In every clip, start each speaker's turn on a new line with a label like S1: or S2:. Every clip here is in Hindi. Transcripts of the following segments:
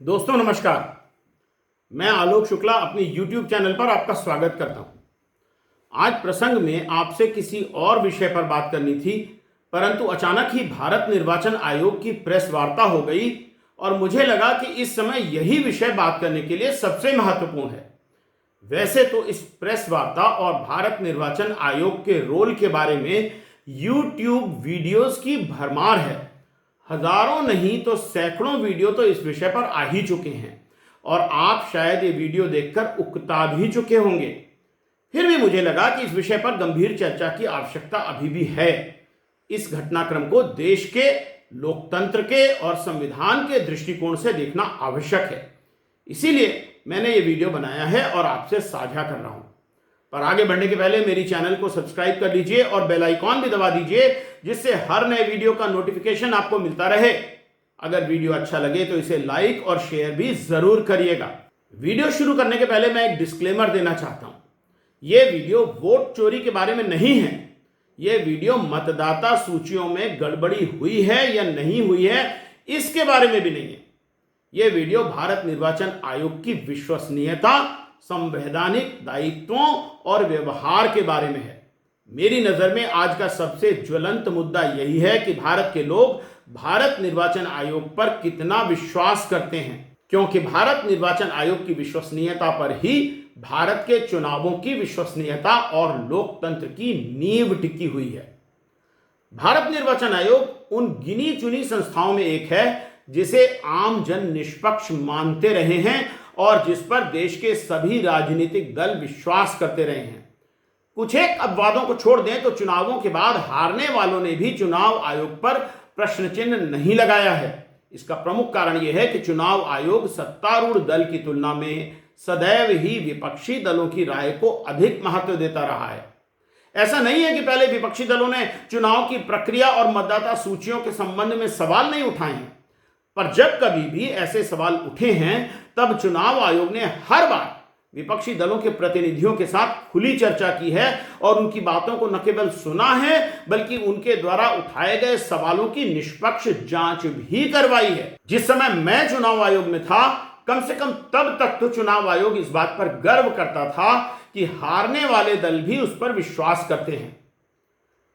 S1: दोस्तों नमस्कार। मैं आलोक शुक्ला अपने YouTube चैनल पर आपका स्वागत करता हूं। आज प्रसंग में आपसे किसी और विषय पर बात करनी थी, परंतु अचानक ही भारत निर्वाचन आयोग की प्रेस वार्ता हो गई और मुझे लगा कि इस समय यही विषय बात करने के लिए सबसे महत्वपूर्ण है। वैसे तो इस प्रेस वार्ता और भारत निर्वाचन आयोग के रोल के बारे में YouTube वीडियोस की भरमार है। हजारों नहीं तो सैकड़ों वीडियो तो इस विषय पर आ ही चुके हैं और आप शायद ये वीडियो देखकर उकता भी चुके होंगे। फिर भी मुझे लगा कि इस विषय पर गंभीर चर्चा की आवश्यकता अभी भी है। इस घटनाक्रम को देश के लोकतंत्र के और संविधान के दृष्टिकोण से देखना आवश्यक है। इसीलिए मैंने ये वीडियो बनाया है और आपसे साझा कर रहा हूं। पर आगे बढ़ने के पहले मेरी चैनल को सब्सक्राइब कर लीजिए और बेल आइकॉन भी दबा दीजिए, जिससे हर नए वीडियो का नोटिफिकेशन आपको मिलता रहे। अगर वीडियो अच्छा लगे तो इसे लाइक और शेयर भी जरूर करिएगा। वीडियो शुरू करने के पहले मैं एक डिस्क्लेमर देना चाहता हूं। यह वीडियो वोट चोरी के बारे में नहीं है। यह वीडियो मतदाता सूचियों में गड़बड़ी हुई है या नहीं हुई है इसके बारे में भी नहीं है। यह वीडियो भारत निर्वाचन आयोग की विश्वसनीयता, संवैधानिक दायित्वों और व्यवहार के बारे में है। मेरी नजर में आज का सबसे ज्वलंत मुद्दा यही है कि भारत के लोग भारत निर्वाचन आयोग पर कितना विश्वास करते हैं, क्योंकि भारत निर्वाचन आयोग की विश्वसनीयता पर ही भारत के चुनावों की विश्वसनीयता और लोकतंत्र की नींव टिकी हुई है। भारत निर्वाचन आयोग उन गिनी चुनी संस्थाओं में एक है जिसे आम जन निष्पक्ष मानते रहे हैं और जिस पर देश के सभी राजनीतिक दल विश्वास करते रहे हैं। कुछ एक अपवादों को छोड़ दें तो चुनावों के बाद हारने वालों ने भी चुनाव आयोग पर प्रश्न चिन्ह नहीं लगाया है। इसका प्रमुख कारण यह है कि चुनाव आयोग सत्तारूढ़ दल की तुलना में सदैव ही विपक्षी दलों की राय को अधिक महत्व देता रहा है। ऐसा नहीं है कि पहले विपक्षी दलों ने चुनाव की प्रक्रिया और मतदाता सूचियों के संबंध में सवाल नहीं उठाए हैं, पर जब कभी भी ऐसे सवाल उठे हैं तब चुनाव आयोग ने हर बार विपक्षी दलों के प्रतिनिधियों के साथ खुली चर्चा की है और उनकी बातों को न केवल सुना है बल्कि उनके द्वारा उठाए गए सवालों की निष्पक्ष जांच भी करवाई है। जिस समय मैं चुनाव आयोग में था, कम से कम तब तक तो चुनाव आयोग इस बात पर गर्व करता था कि हारने वाले दल भी उस पर विश्वास करते हैं।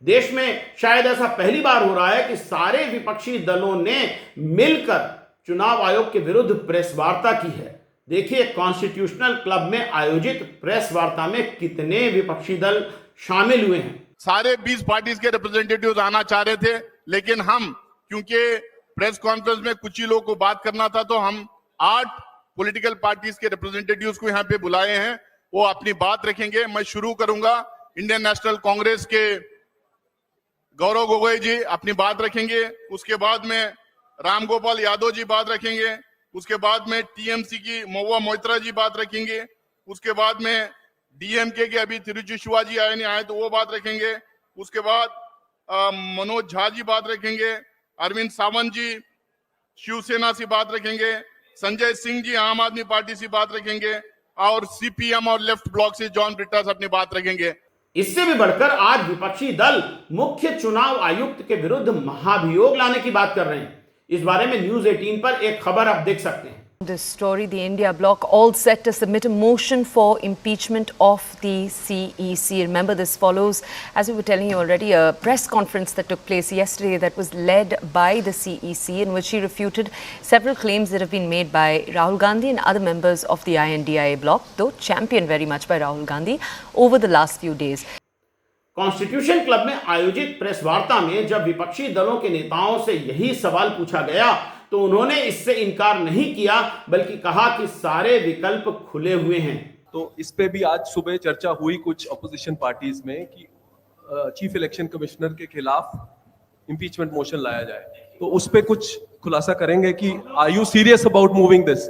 S1: देश में शायद ऐसा पहली बार हो रहा है कि सारे विपक्षी दलों ने मिलकर चुनाव आयोग के विरुद्ध प्रेस वार्ता की है। देखिए कॉन्स्टिट्यूशनल क्लब में आयोजित प्रेस वार्ता में कितने विपक्षी दल शामिल हुए हैं।
S2: सारे 20 पार्टीज के रिप्रेजेंटेटिव्स आना चाह रहे थे, लेकिन हम क्योंकि प्रेस कॉन्फ्रेंस में कुछ ही लोगों को बात करना था तो हम 8 पॉलिटिकल पार्टीज के रिप्रेजेंटेटिव्स को यहाँ पे बुलाए हैं। वो अपनी बात रखेंगे। मैं शुरू करूंगा। इंडियन नेशनल कांग्रेस के गौरव गोगोई जी अपनी बात रखेंगे। उसके बाद में राम गोपाल यादव जी बात रखेंगे। उसके बाद में टीएमसी की महुआ मोइत्रा जी बात रखेंगे। उसके बाद में डीएमके के अभी तिरुचि शिवाजी आए नहीं आए तो वो बात रखेंगे। उसके बाद मनोज झा जी बात रखेंगे। अरविंद सावंत जी शिवसेना से बात रखेंगे। संजय सिंह जी आम आदमी पार्टी से बात रखेंगे और सीपीएम और लेफ्ट ब्लॉक से जॉन ब्रिटास अपनी बात रखेंगे।
S1: इससे भी बढ़कर आज विपक्षी दल मुख्य चुनाव आयुक्त के विरुद्ध महाभियोग लाने की बात कर रहे हैं। इस बारे में न्यूज 18 पर एक खबर आप देख सकते हैं।
S3: This story, the India bloc all set to submit a motion for impeachment of the CEC. Remember, this follows, as we were telling you already, a press conference that took place yesterday that was led by the CEC, in which she refuted several claims that have been made by Rahul Gandhi and other members of the INDIA bloc, though championed very much by Rahul Gandhi over the last few days.
S1: Constitution club में आयोजित प्रेस वार्ता में जब विपक्षी दलों के नेताओं से यही सवाल पूछा गया तो उन्होंने इससे इनकार नहीं किया, बल्कि कहा कि सारे विकल्प खुले हुए हैं।
S4: तो इस पे भी आज सुबह चर्चा हुई कुछ अपोजिशन पार्टीज में कि चीफ इलेक्शन कमिश्नर के खिलाफ इंपीचमेंट मोशन लाया जाए। तो उस पे कुछ खुलासा करेंगे कि are you serious about moving this?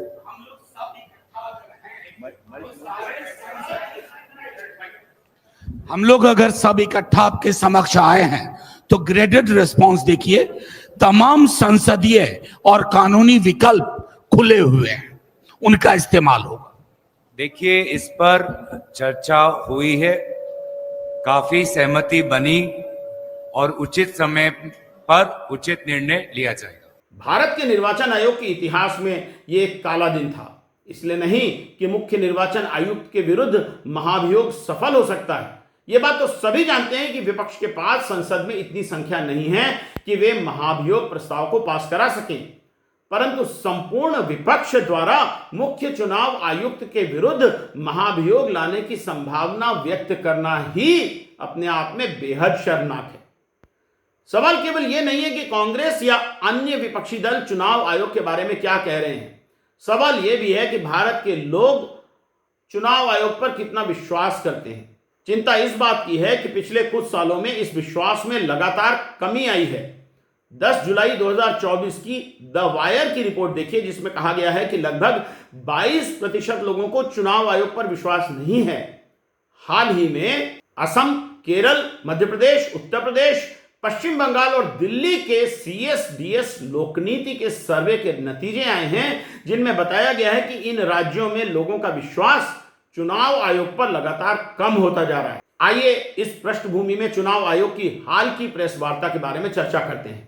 S5: हम लोग अगर सब इकट्ठा आपके समक्ष आए हैं तो ग्रेडेड रिस्पांस देखिए। तमाम संसदीय और कानूनी विकल्प खुले हुए हैं, उनका इस्तेमाल होगा।
S6: देखिए, इस पर चर्चा हुई है, काफी सहमति बनी और उचित समय पर उचित निर्णय लिया जाएगा।
S1: भारत के निर्वाचन आयोग के इतिहास में ये एक काला दिन था। इसलिए नहीं कि मुख्य निर्वाचन आयुक्त के विरुद्ध महाभियोग सफल हो सकता है। यह बात तो सभी जानते हैं कि विपक्ष के पास संसद में इतनी संख्या नहीं है कि वे महाभियोग प्रस्ताव को पास करा सकें, परंतु संपूर्ण विपक्ष द्वारा मुख्य चुनाव आयुक्त के विरुद्ध महाभियोग लाने की संभावना व्यक्त करना ही अपने आप में बेहद शर्मनाक है। सवाल केवल यह नहीं है कि कांग्रेस या अन्य विपक्षी दल चुनाव आयोग के बारे में क्या कह रहे हैं, सवाल यह भी है कि भारत के लोग चुनाव आयोग पर कितना विश्वास करते हैं। चिंता इस बात की है कि पिछले कुछ सालों में इस विश्वास में लगातार कमी आई है। 10 जुलाई 2024 की द वायर की रिपोर्ट देखिए, जिसमें कहा गया है कि लगभग 22% लोगों को चुनाव आयोग पर विश्वास नहीं है। हाल ही में असम, केरल, मध्य प्रदेश, उत्तर प्रदेश, पश्चिम बंगाल और दिल्ली के CSDS लोकनीति के सर्वे के नतीजे आए हैं, जिनमें बताया गया है कि इन राज्यों में लोगों का विश्वास चुनाव आयोग पर लगातार कम होता जा रहा है। आइए इस पृष्ठभूमि में चुनाव आयोग की हाल की प्रेस वार्ता के बारे में चर्चा करते हैं।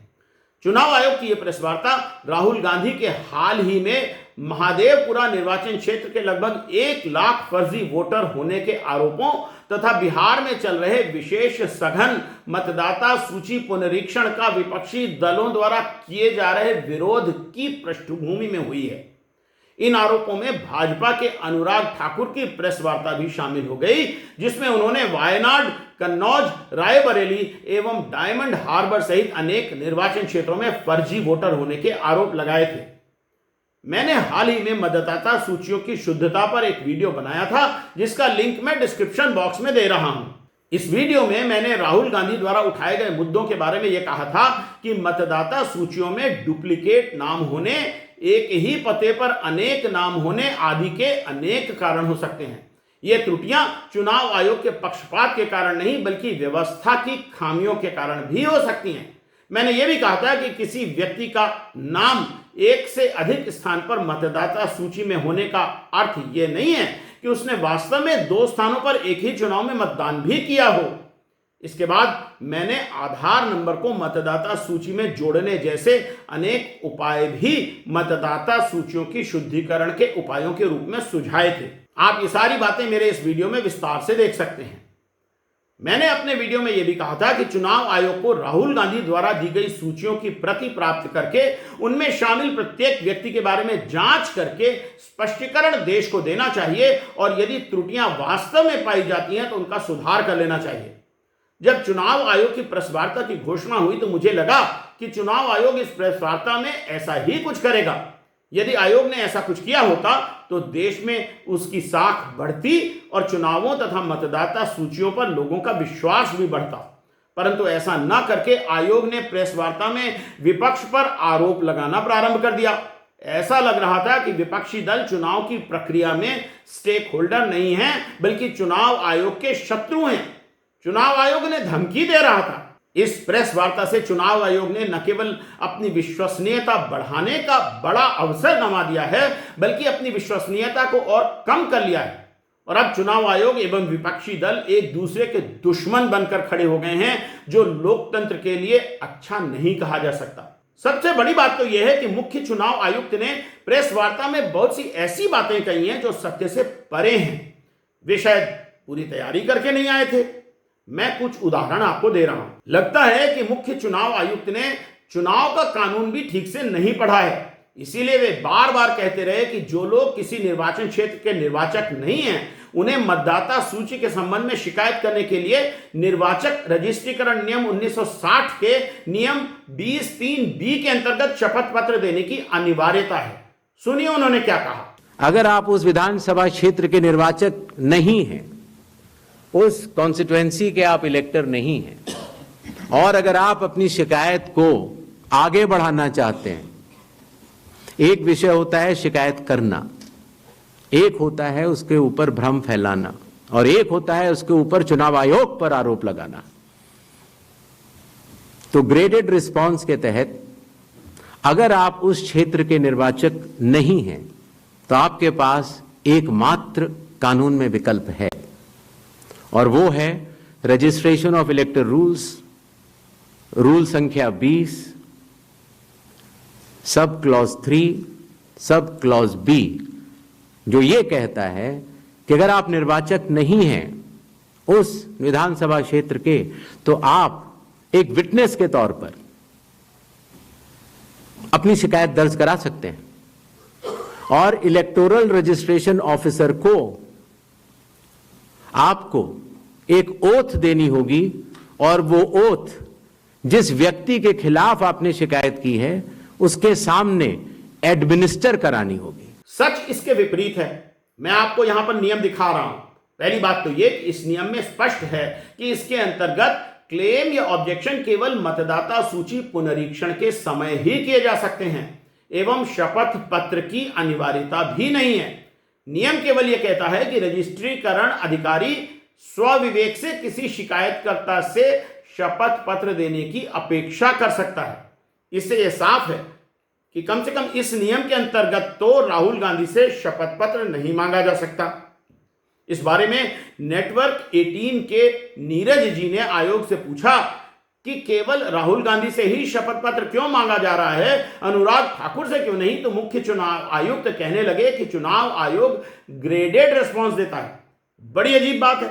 S1: चुनाव आयोग की यह प्रेस वार्ता राहुल गांधी के हाल ही में महादेवपुरा निर्वाचन क्षेत्र के लगभग 1 लाख फर्जी वोटर होने के आरोपों तथा बिहार में चल रहे विशेष सघन मतदाता सूची पुनरीक्षण का विपक्षी दलों द्वारा किए जा रहे विरोध की पृष्ठभूमि में हुई है। इन आरोपों में भाजपा के अनुराग ठाकुर की प्रेस वार्ता भी शामिल हो गई, जिसमें उन्होंने वायनाड, कन्नौज, रायबरेली एवं डायमंड हार्बर सहित अनेक निर्वाचन क्षेत्रों में फर्जी वोटर होने के आरोप लगाए थे। मैंने हाल ही में मतदाता सूचियों की शुद्धता पर एक वीडियो बनाया था, जिसका लिंक मैं डिस्क्रिप्शन बॉक्स में दे रहा हूं। इस वीडियो में मैंने राहुल गांधी द्वारा उठाए गए मुद्दों के बारे में यह कहा था कि मतदाता सूचियों में डुप्लीकेट नाम होने, एक ही पते पर अनेक नाम होने आदि के अनेक कारण हो सकते हैं। ये त्रुटियां चुनाव आयोग के पक्षपात के कारण नहीं, बल्कि व्यवस्था की खामियों के कारण भी हो सकती हैं। मैंने यह भी कहा था कि किसी व्यक्ति का नाम एक से अधिक स्थान पर मतदाता सूची में होने का अर्थ यह नहीं है कि उसने वास्तव में 2 स्थानों पर एक ही चुनाव में मतदान भी किया हो। इसके बाद मैंने आधार नंबर को मतदाता सूची में जोड़ने जैसे अनेक उपाय भी मतदाता सूचियों की शुद्धिकरण के उपायों के रूप में सुझाए थे। आप ये सारी बातें मेरे इस वीडियो में विस्तार से देख सकते हैं। मैंने अपने वीडियो में यह भी कहा था कि चुनाव आयोग को राहुल गांधी द्वारा दी गई सूचियों की प्रति प्राप्त करके उनमें शामिल प्रत्येक व्यक्ति के बारे में जांच करके स्पष्टीकरण देश को देना चाहिए, और यदि त्रुटियां वास्तव में पाई जाती हैं तो उनका सुधार कर लेना चाहिए। जब चुनाव आयोग की प्रेस वार्ता की घोषणा हुई तो मुझे लगा कि चुनाव आयोग इस प्रेस वार्ता में ऐसा ही कुछ करेगा। यदि आयोग ने ऐसा कुछ किया होता तो देश में उसकी साख बढ़ती और चुनावों तथा मतदाता सूचियों पर लोगों का विश्वास भी बढ़ता, परंतु ऐसा न करके आयोग ने प्रेस वार्ता में विपक्ष पर आरोप लगाना प्रारंभ कर दिया। ऐसा लग रहा था कि विपक्षी दल चुनाव की प्रक्रिया में स्टेक होल्डर नहीं है, बल्कि चुनाव आयोग के शत्रु हैं। चुनाव आयोग ने धमकी दे रहा था। इस प्रेस वार्ता से चुनाव आयोग ने न केवल अपनी विश्वसनीयता बढ़ाने का बड़ा अवसर गंवा दिया है, बल्कि अपनी विश्वसनीयता को और कम कर लिया है। और अब चुनाव आयोग एवं विपक्षी दल एक दूसरे के दुश्मन बनकर खड़े हो गए हैं, जो लोकतंत्र के लिए अच्छा नहीं कहा जा सकता। सबसे बड़ी बात तो यह है कि मुख्य चुनाव आयुक्त ने प्रेस वार्ता में बहुत सी ऐसी बातें कही हैं जो सत्य से परे हैं। वे शायद पूरी तैयारी करके नहीं आए थे। मैं कुछ उदाहरण आपको दे रहा हूं। लगता है कि मुख्य चुनाव आयुक्त ने चुनाव का कानून भी ठीक से नहीं पढ़ा है, इसीलिए वे बार बार कहते रहे कि जो लोग किसी निर्वाचन क्षेत्र के निर्वाचक नहीं हैं, उन्हें मतदाता सूची के संबंध में शिकायत करने के लिए निर्वाचक रजिस्ट्रीकरण नियम 1960 के नियम 20(3)(b) के अंतर्गत शपथ पत्र देने की अनिवार्यता है। सुनिए उन्होंने क्या कहा।
S7: अगर आप उस विधानसभा क्षेत्र के निर्वाचक नहीं हैं, उस कॉन्स्टिट्यूएंसी के आप इलेक्टर नहीं हैं, और अगर आप अपनी शिकायत को आगे बढ़ाना चाहते हैं, एक विषय होता है शिकायत करना, एक होता है उसके ऊपर भ्रम फैलाना, और एक होता है उसके ऊपर चुनाव आयोग पर आरोप लगाना। तो ग्रेडेड रिस्पांस के तहत अगर आप उस क्षेत्र के निर्वाचक नहीं हैं, तो आपके पास एकमात्र कानून में विकल्प है, और वो है रजिस्ट्रेशन ऑफ इलेक्टर रूल्स, रूल संख्या 20, sub clause 3, sub clause B, जो ये कहता है कि अगर आप निर्वाचक नहीं हैं उस विधानसभा क्षेत्र के, तो आप एक विटनेस के तौर पर अपनी शिकायत दर्ज करा सकते हैं और इलेक्टोरल रजिस्ट्रेशन ऑफिसर को आपको एक ओथ देनी होगी और वो ओथ जिस व्यक्ति के खिलाफ आपने शिकायत की है उसके सामने एडमिनिस्टर करानी होगी।
S1: सच इसके विपरीत है। मैं आपको यहां पर नियम दिखा रहा हूं। पहली बात तो यह कि इस नियम में स्पष्ट है कि इसके अंतर्गत क्लेम या ऑब्जेक्शन केवल मतदाता सूची पुनरीक्षण के समय ही किए जा सकते हैं एवं शपथ पत्र की अनिवार्यता भी नहीं है। नियम केवल यह कहता है कि रजिस्ट्रीकरण अधिकारी स्वविवेक से किसी शिकायतकर्ता से शपथ पत्र देने की अपेक्षा कर सकता है। इससे यह साफ है कि कम से कम इस नियम के अंतर्गत तो राहुल गांधी से शपथ पत्र नहीं मांगा जा सकता। इस बारे में नेटवर्क 18 के नीरज जी ने आयोग से पूछा कि केवल राहुल गांधी से ही शपथ पत्र क्यों मांगा जा रहा है, अनुराग ठाकुर से क्यों नहीं? तो मुख्य चुनाव आयुक्त कहने लगे कि चुनाव आयोग ग्रेडेड रिस्पॉन्स देता है। बड़ी अजीब बात है।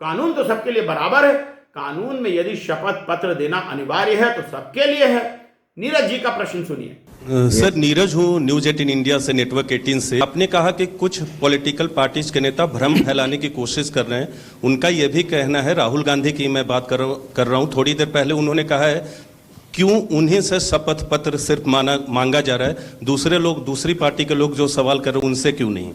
S1: कानून तो सबके लिए बराबर है। कानून में यदि शपथ पत्र देना अनिवार्य है तो सबके लिए है। नीरज जी का प्रश्न सुनिए।
S8: सर, नीरज हूँ, न्यूज 18 इंडिया से, नेटवर्क 18 से। आपने कहा कि कुछ पॉलिटिकल पार्टीज के नेता भ्रम फैलाने की कोशिश कर रहे हैं। उनका यह भी कहना है, राहुल गांधी की मैं बात कर रहा हूँ, थोड़ी देर पहले उन्होंने कहा है क्यों उन्हीं से शपथ पत्र सिर्फ मांगा जा रहा है, दूसरे लोग, दूसरी पार्टी के लोग जो सवाल कर रहे हैं उनसे क्यों नहीं?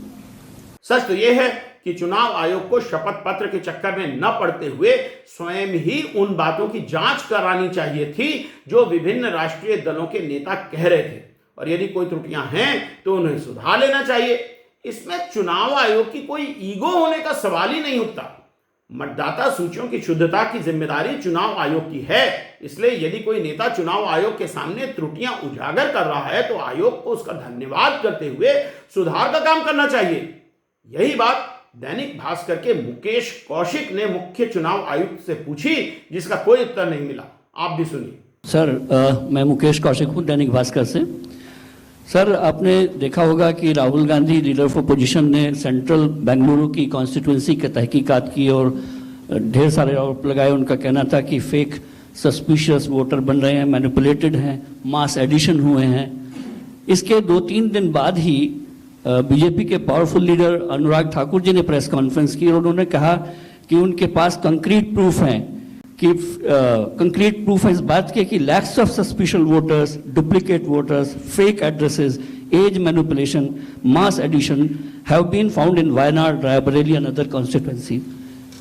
S1: सच तो यह है कि चुनाव आयोग को शपथ पत्र के चक्कर में न पड़ते हुए स्वयं ही उन बातों की जांच करानी चाहिए थी जो विभिन्न राष्ट्रीय दलों के नेता कह रहे थे, और यदि कोई त्रुटियां हैं तो उन्हें सुधार लेना चाहिए। इसमें चुनाव आयोग की कोई ईगो होने का सवाल ही नहीं उठता। मतदाता सूचियों की शुद्धता की जिम्मेदारी चुनाव आयोग की है। इसलिए यदि कोई नेता चुनाव आयोग के सामने त्रुटियां उजागर कर रहा है तो आयोग को उसका धन्यवाद करते हुए सुधार का काम करना चाहिए। यही बात दैनिक भास्कर के मुकेश कौशिक ने मुख्य चुनाव आयुक्त से पूछी, जिसका कोई उत्तर नहीं मिला। आप भी सुनिए।
S9: सर, मैं मुकेश कौशिक हूँ, दैनिक भास्कर से। सर, आपने देखा होगा कि Rahul Gandhi leader of opposition ने सेंट्रल बेंगलुरु की कॉन्स्टिट्यूंसी की तहकीकात की और ढेर सारे आरोप लगाए। उनका कहना था कि फेक सस्पिशियस वोटर बन रहे हैं, मैनिपुलेटेड हैं, मास एडिशन हुए हैं। इसके 2-3 दिन बाद ही बीजेपी के पावरफुल लीडर अनुराग ठाकुर जी ने प्रेस कॉन्फ्रेंस की और उन्होंने कहा कि उनके पास कंक्रीट प्रूफ हैं कि कंक्रीट प्रूफ है इस बात के कि lakhs of suspicious voters, duplicate voters, fake addresses, age manipulation, mass addition have been found in Wayanad, Raebareli and other constituency.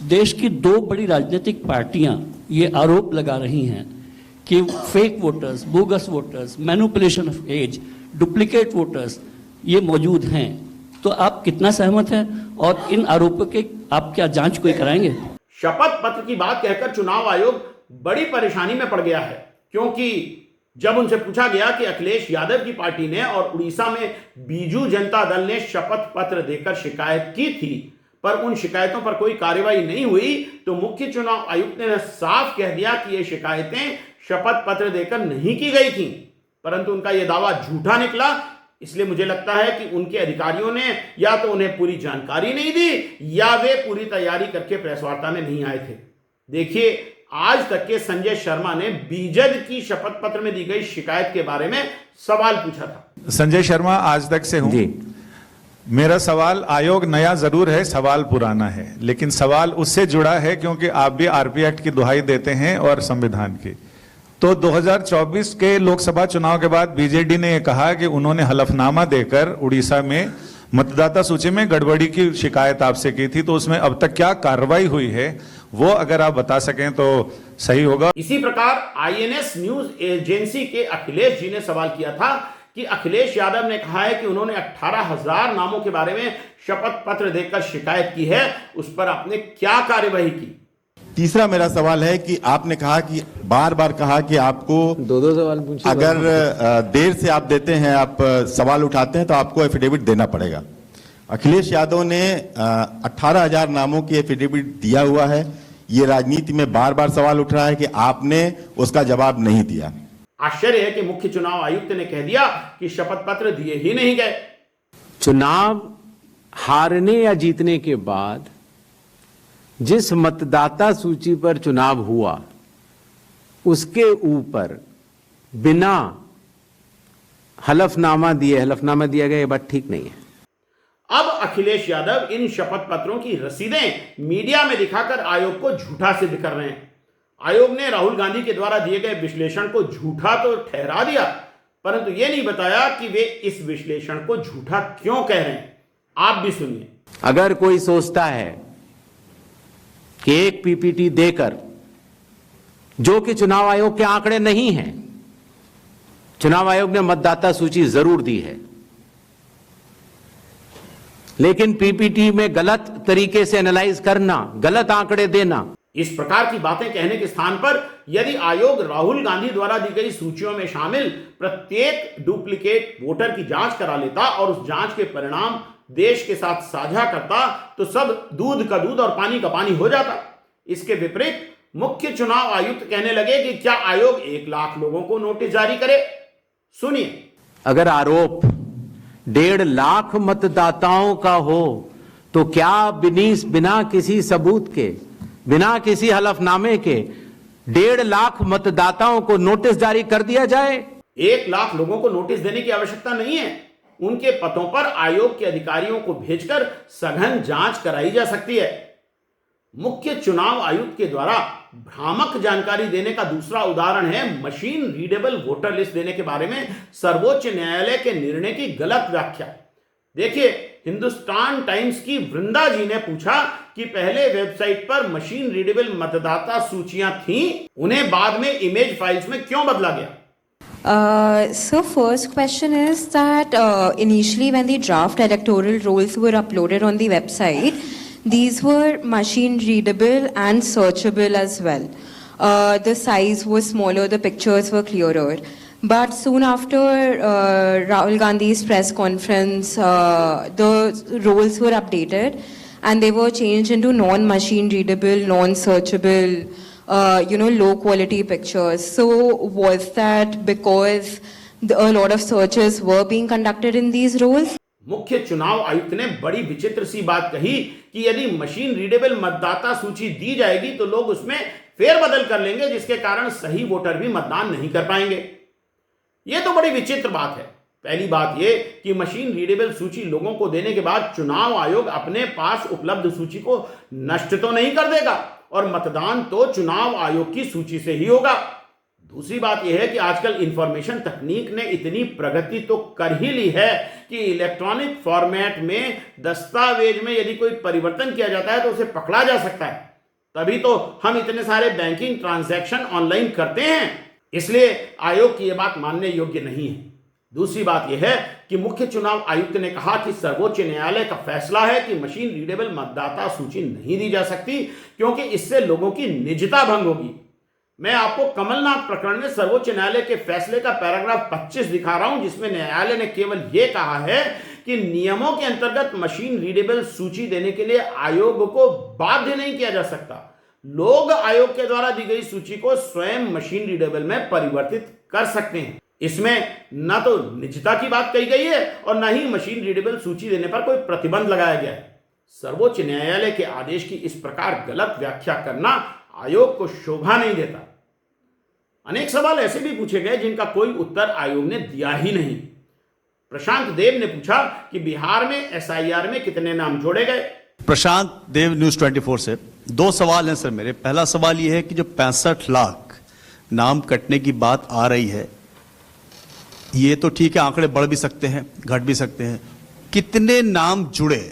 S9: देश की 2 बड़ी राजनीतिक पार्टियां ये आरोप लगा रही हैं कि fake voters, bogus voters, manipulation of age, duplicate voters ये मौजूद हैं। तो आप कितना सहमत हैं और इन आरोपों के आप क्या जांच कोई कराएंगे?
S1: शपथ पत्र की बात कहकर चुनाव आयोग बड़ी परेशानी में पड़ गया है, क्योंकि जब उनसे पूछा गया कि अखिलेश यादव की पार्टी ने और उड़ीसा में बीजू जनता दल ने शपथ पत्र देकर शिकायत की थी पर उन शिकायतों पर कोई कार्रवाई नहीं हुई, तो मुख्य चुनाव आयुक्त ने साफ कह दिया कि ये शिकायतें शपथ पत्र देकर नहीं की गई थी। परंतु उनका यह दावा झूठा निकला। इसलिए मुझे लगता है कि उनके अधिकारियों ने या तो उन्हें पूरी जानकारी नहीं दी या वे पूरी तैयारी करके प्रेस वार्ता में नहीं आए थे। देखिए, आज तक के संजय शर्मा ने बीजद की शपथ पत्र में दी गई शिकायत के बारे में सवाल पूछा था।
S10: संजय शर्मा, आज तक से हूं। मेरा सवाल, आयोग नया जरूर है, सवाल पुराना है, लेकिन सवाल उससे जुड़ा है क्योंकि आप भी आरपी एक्ट की दुहाई देते हैं और संविधान की। तो 2024 के लोकसभा चुनाव के बाद बीजेडी ने यह कहा कि उन्होंने हलफनामा देकर उड़ीसा में मतदाता सूची में गड़बड़ी की शिकायत आपसे की थी, तो उसमें अब तक क्या कार्रवाई हुई है वो अगर आप बता सकें तो सही होगा।
S1: इसी प्रकार आईएनएस न्यूज एजेंसी के अखिलेश जी ने सवाल किया था कि अखिलेश यादव ने कहा है कि उन्होंने 18,000 नामों के बारे में शपथ पत्र देकर शिकायत की है, उस पर आपने क्या कार्यवाही की?
S11: तीसरा मेरा सवाल है कि आपने कहा कि बार बार कहा कि आपको
S7: 2 सवाल पूछिए।
S11: अगर देर से आप देते हैं, आप सवाल उठाते हैं तो आपको एफिडेविट देना पड़ेगा। अखिलेश यादव ने 18,000 नामों की एफिडेविट दिया हुआ है। ये राजनीति में बार बार सवाल उठ रहा है कि आपने उसका जवाब नहीं दिया।
S1: आश्चर्य है कि मुख्य चुनाव आयुक्त ने कह दिया कि शपथ पत्र दिए ही नहीं गए।
S7: चुनाव हारने या जीतने के बाद जिस मतदाता सूची पर चुनाव हुआ उसके ऊपर बिना हलफनामा दिया गया, ये बात ठीक नहीं है।
S1: अब अखिलेश यादव इन शपथ पत्रों की रसीदें मीडिया में दिखाकर आयोग को झूठा सिद्ध कर रहे हैं। आयोग ने राहुल गांधी के द्वारा दिए गए विश्लेषण को झूठा तो ठहरा दिया, परंतु यह नहीं बताया कि वे इस विश्लेषण को झूठा क्यों कह रहे हैं। आप भी सुनिए।
S7: अगर कोई सोचता है कि एक पीपीटी देकर, जो कि चुनाव आयोग के आंकड़े नहीं हैं, चुनाव आयोग ने मतदाता सूची जरूर दी है, लेकिन पीपीटी में गलत तरीके से एनालाइज करना, गलत आंकड़े देना,
S1: इस प्रकार की बातें कहने के स्थान पर यदि आयोग राहुल गांधी द्वारा दी गई सूचियों में शामिल प्रत्येक डुप्लीकेट वोटर की जांच करा लेता और उस जांच के परिणाम देश के साथ साझा करता तो सब दूध का दूध और पानी का पानी हो जाता। इसके विपरीत मुख्य चुनाव आयुक्त कहने लगे कि क्या आयोग 1 लाख लोगों को नोटिस जारी करे। सुनिए।
S7: अगर आरोप 1.5 लाख मतदाताओं का हो तो क्या बिना किसी सबूत के, बिना किसी हलफनामे के 1.5 लाख मतदाताओं को नोटिस जारी कर दिया जाए?
S1: 1 लाख लोगों को नोटिस देने की आवश्यकता नहीं है। उनके पतों पर आयोग के अधिकारियों को भेजकर सघन जांच कराई जा सकती है। मुख्य चुनाव आयुक्त के द्वारा भ्रामक जानकारी देने का दूसरा उदाहरण है मशीन रीडेबल वोटर लिस्ट देने के बारे में सर्वोच्च न्यायालय के निर्णय की गलत व्याख्या। देखिए, हिंदुस्तान टाइम्स की वृंदा जी ने पूछा कि पहले वेबसाइट पर मशीन रीडेबल मतदाता सूचियां थीं, उन्हें बाद में इमेज फाइल्स में क्यों बदला गया?
S12: So first question is that initially when the draft electoral rolls were uploaded on the website, these were machine readable and searchable as well. The size was smaller, the pictures were clearer. But soon after Rahul Gandhi's press conference, the roles were updated and they were changed into non-machine readable, non-searchable, low quality pictures. So was that because a lot of searches were being conducted in these roles?
S1: मुख्य चुनाव आयुक्त ने बड़ी विचित्र सी बात कही कि यदि मशीन रीडेबल मतदाता सूची दी जाएगी तो लोग उसमें फेरबदल कर लेंगे, जिसके कारण सही वोटर भी मतदान नहीं कर पाएंगे। यह तो बड़ी विचित्र बात है। पहली बात यह कि मशीन रीडेबल सूची लोगों को देने के बाद चुनाव आयोग अपने पास उपलब्ध सूची को नष्ट तो नहीं कर देगा और मतदान तो चुनाव आयोग की सूची से ही होगा। दूसरी बात यह है कि आजकल इंफॉर्मेशन तकनीक ने इतनी प्रगति तो कर ही ली है कि इलेक्ट्रॉनिक फॉर्मेट में दस्तावेज में यदि कोई परिवर्तन किया जाता है तो उसे पकड़ा जा सकता है। तभी तो हम इतने सारे बैंकिंग ट्रांजैक्शन ऑनलाइन करते हैं। इसलिए आयोग की यह बात मानने योग्य नहीं है। दूसरी बात यह है कि मुख्य चुनाव आयुक्त ने कहा कि सर्वोच्च न्यायालय का फैसला है कि मशीन रीडेबल मतदाता सूची नहीं दी जा सकती क्योंकि इससे लोगों की निजता भंग होगी। मैं आपको कमलनाथ प्रकरण में सर्वोच्च न्यायालय के फैसले का पैराग्राफ 25 दिखा रहा हूं, जिसमें न्यायालय ने केवल यह कहा है कि नियमों के अंतर्गत मशीन रीडेबल सूची देने के लिए आयोग को बाध्य नहीं किया जा सकता। लोग आयोग के द्वारा दी गई सूची को स्वयं मशीन रीडेबल में परिवर्तित कर सकते हैं। इसमें न तो निजता की बात कही गई है और न ही मशीन रीडेबल सूची देने पर कोई प्रतिबंध लगाया गया है। सर्वोच्च न्यायालय के आदेश की इस प्रकार गलत व्याख्या करना आयोग को शोभा नहीं देता। अनेक सवाल ऐसे भी पूछे गए जिनका कोई उत्तर आयोग ने दिया ही नहीं। प्रशांत देव ने पूछा कि बिहार में एसआईआर में कितने नाम जोड़े गए।
S13: प्रशांत देव, न्यूज 24 से 2 सवाल हैं सर मेरे। पहला सवाल यह है कि जो 65 लाख नाम कटने की बात आ रही है, ये तो ठीक है, आंकड़े बढ़ भी सकते हैं, घट भी सकते हैं, कितने नाम जुड़े?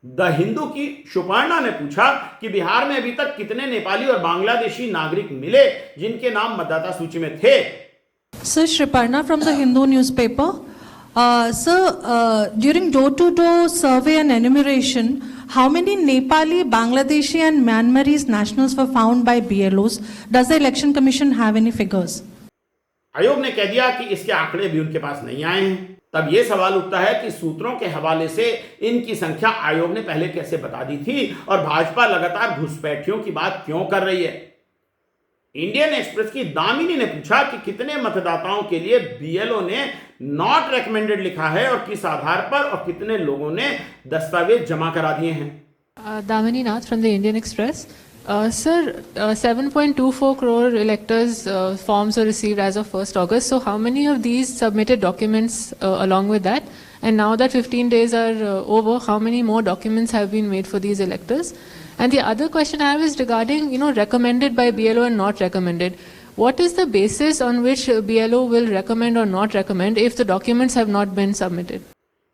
S1: द हिंदू की सुपर्णा ने पूछा कि बिहार में अभी तक कितने नेपाली और बांग्लादेशी नागरिक मिले जिनके नाम मतदाता सूची में थे।
S14: Sir, Shriparna from the Hindu newspaper. Sir, during door-to-door survey and enumeration, how many Nepali, Bangladeshi and Myanmarese nationals were found by BLOs? Does the Election Commission have any figures?
S1: आयोग ने कह दिया कि इसके आंकड़े भी उनके पास नहीं आए हैं। तब यह सवाल उठता है कि सूत्रों के हवाले से इनकी संख्या आयोग ने पहले कैसे बता दी थी और भाजपा लगातार घुसपैठियों की बात क्यों कर रही है। इंडियन एक्सप्रेस की दामिनी ने पूछा कि कितने मतदाताओं के लिए बीएलओ ने नॉट रेकमेंडेड लिखा है और किस आधार पर, और कितने लोगों ने दस्तावेज जमा करा दिए हैं।
S15: Damini Nath from the Indian Express. Sir, 7.24 crore electors forms were received as of 1st August. So how many of these submitted documents along with that? And now that 15 days are over, how many more documents have been made for these electors? And the other question I have is regarding, recommended by BLO and not recommended. What is the basis on which BLO will recommend or not recommend if the documents have not been submitted?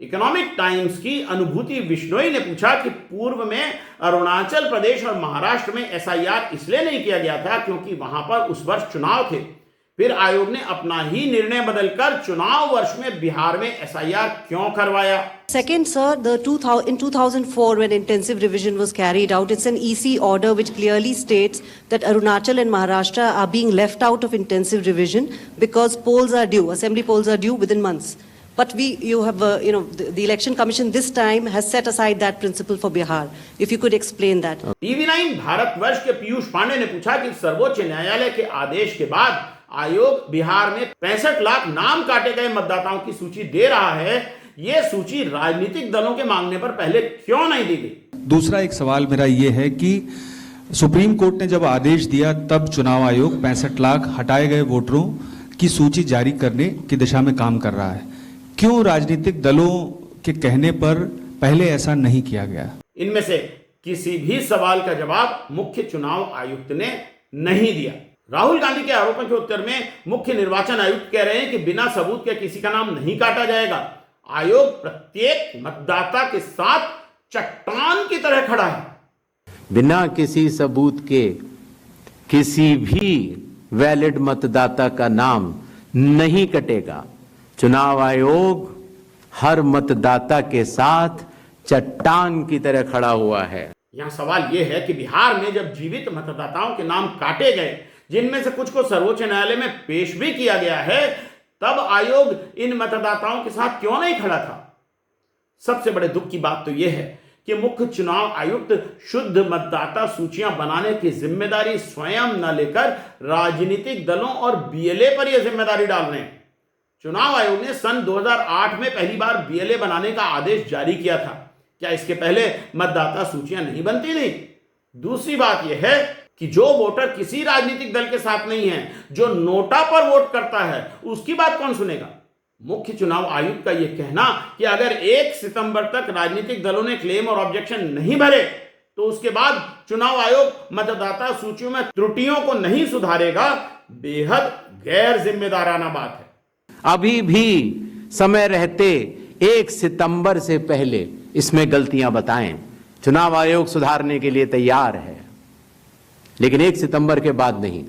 S1: Economic times की अनुभूति बिश्नोई ने पूछा कि पूर्व में अरुणाचल प्रदेश और महाराष्ट्र में एसआईआर इसलिए नहीं किया गया था क्योंकि वहां पर उस वर्ष चुनाव थे। फिर आयोग ने अपना ही निर्णय बदलकर चुनाव वर्ष में बिहार में एसआईआर क्यों करवाया?
S16: Second, sir, in 2004 when intensive revision was carried out, it's an EC order which clearly states that Arunachal and Maharashtra are being left out of intensive revision because polls are due, assembly polls are due within months. But the Election Commission this time has set aside that principle for Bihar. If you could explain that.
S1: TV9 Bharatvarsh के पीयूष पांडे ने पूछा कि सर्वोच्च न्यायालय के आदेश के बाद आयोग बिहार में 65 लाख नाम काटे गए मतदाताओं की सूची दे रहा है। ये सूची राजनीतिक दलों के मांगने पर पहले क्यों नहीं दी गई?
S17: दूसरा एक सवाल मेरा ये है कि सुप्रीम कोर्ट ने जब आदेश दिया तब चुनाव आयोग 65 लाख हटाए गए वोटरों की सूची जारी करने की दिशा में काम कर रहा है। क्यों राजनीतिक दलों के कहने पर पहले ऐसा नहीं किया गया?
S1: इनमें से किसी भी सवाल का जवाब मुख्य चुनाव आयुक्त ने नहीं दिया। राहुल गांधी के आरोपों के उत्तर में मुख्य निर्वाचन आयुक्त कह रहे हैं कि बिना सबूत के किसी का नाम नहीं काटा जाएगा। आयोग प्रत्येक मतदाता के साथ चट्टान की तरह खड़ा है।
S7: बिना किसी सबूत के किसी भी वैलिड मतदाता का नाम नहीं कटेगा। चुनाव आयोग हर मतदाता के साथ चट्टान की तरह खड़ा हुआ है।
S1: यहाँ सवाल यह है कि बिहार में जब जीवित मतदाताओं के नाम काटे गए, जिनमें से कुछ को सर्वोच्च न्यायालय में पेश भी किया गया है, तब आयोग इन मतदाताओं के साथ क्यों नहीं खड़ा था? सबसे बड़े दुख की बात तो यह है कि मुख्य चुनाव आयुक्त शुद्ध मतदाता सूचियां बनाने की जिम्मेदारी स्वयं न लेकर राजनीतिक दलों और बीएलए पर यह जिम्मेदारी डाल रहे हैं। चुनाव आयोग ने सन 2008 में पहली बार बीएलए बनाने का आदेश जारी किया था। क्या इसके पहले मतदाता सूचियां नहीं बनती थी? दूसरी बात यह है कि जो वोटर किसी राजनीतिक दल के साथ नहीं है, जो नोटा पर वोट करता है, उसकी बात कौन सुनेगा? मुख्य चुनाव आयुक्त का यह कहना कि अगर 1 सितंबर तक राजनीतिक दलों ने क्लेम और ऑब्जेक्शन नहीं भरे तो उसके बाद चुनाव आयोग मतदाता सूचियों में त्रुटियों को नहीं सुधारेगा, बेहद गैर जिम्मेदाराना बात है।
S7: अभी भी समय रहते 1 सितंबर से पहले इसमें गलतियां बताएं। चुनाव आयोग सुधारने के लिए तैयार है, लेकिन 1 सितंबर के बाद नहीं।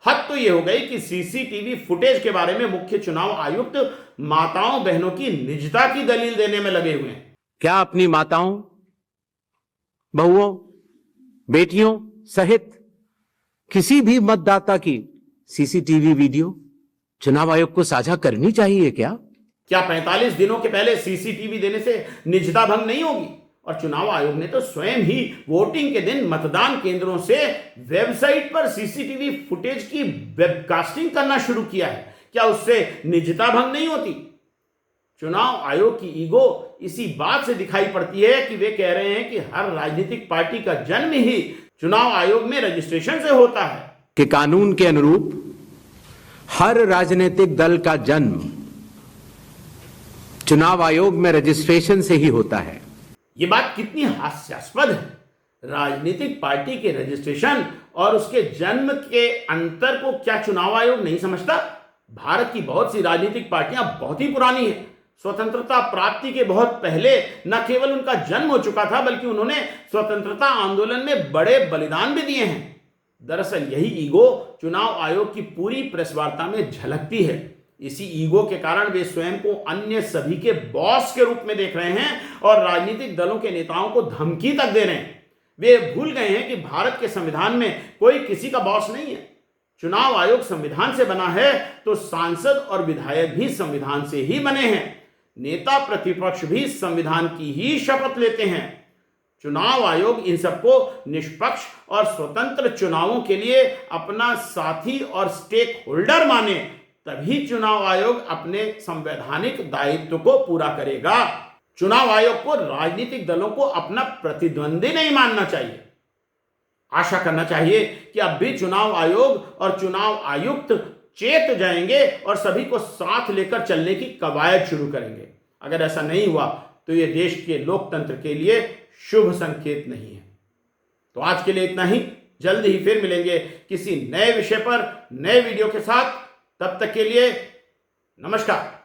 S1: हद तो यह हो गई कि सीसीटीवी फुटेज के बारे में मुख्य चुनाव आयुक्त माताओं बहनों की निजता की दलील देने में लगे हुए हैं।
S7: क्या अपनी माताओं, बहुओं, बेटियों सहित किसी भी मतदाता की सीसीटीवी वीडियो चुनाव आयोग को साझा करनी चाहिए क्या?
S1: क्या 45 दिनों के पहले सीसीटीवी देने से निजता भंग नहीं होगी? और चुनाव आयोग ने तो स्वयं ही वोटिंग के दिन मतदान केंद्रों से वेबसाइट पर सीसीटीवी फुटेज की वेबकास्टिंग करना शुरू किया है। क्या उससे निजता भंग नहीं होती? चुनाव आयोग की ईगो इसी बात से दिखाई पड़ती है कि वे कह रहे हैं कि हर राजनीतिक पार्टी का जन्म ही चुनाव आयोग में रजिस्ट्रेशन से होता है।
S7: कि कानून के अनुरूप हर राजनीतिक दल का जन्म चुनाव आयोग में रजिस्ट्रेशन से ही होता है।
S1: यह बात कितनी हास्यास्पद है। राजनीतिक पार्टी के रजिस्ट्रेशन और उसके जन्म के अंतर को क्या चुनाव आयोग नहीं समझता? भारत की बहुत सी राजनीतिक पार्टियां बहुत ही पुरानी हैं। स्वतंत्रता प्राप्ति के बहुत पहले न केवल उनका जन्म हो चुका था, बल्कि उन्होंने स्वतंत्रता आंदोलन में बड़े बलिदान भी दिए हैं। दरअसल यही ईगो चुनाव आयोग की पूरी प्रेस वार्ता में झलकती है। इसी ईगो के कारण वे स्वयं को अन्य सभी के बॉस के रूप में देख रहे हैं और राजनीतिक दलों के नेताओं को धमकी तक दे रहे हैं। वे भूल गए हैं कि भारत के संविधान में कोई किसी का बॉस नहीं है। चुनाव आयोग संविधान से बना है तो सांसद और विधायक भी संविधान से ही बने हैं। नेता प्रतिपक्ष भी संविधान की ही शपथ लेते हैं। चुनाव आयोग इन सबको निष्पक्ष और स्वतंत्र चुनावों के लिए अपना साथी और स्टेक होल्डर माने, तभी चुनाव आयोग अपने संवैधानिक दायित्व को पूरा करेगा। चुनाव आयोग को राजनीतिक दलों को अपना प्रतिद्वंदी नहीं मानना चाहिए। आशा करना चाहिए कि अब भी चुनाव आयोग और चुनाव आयुक्त चेत जाएंगे और सभी को साथ लेकर चलने की कवायद शुरू करेंगे। अगर ऐसा नहीं हुआ तो यह देश के लोकतंत्र के लिए शुभ संकेत नहीं है। तो आज के लिए इतना ही। जल्द ही फिर मिलेंगे किसी नए विषय पर नए वीडियो के साथ। तब तक के लिए नमस्कार।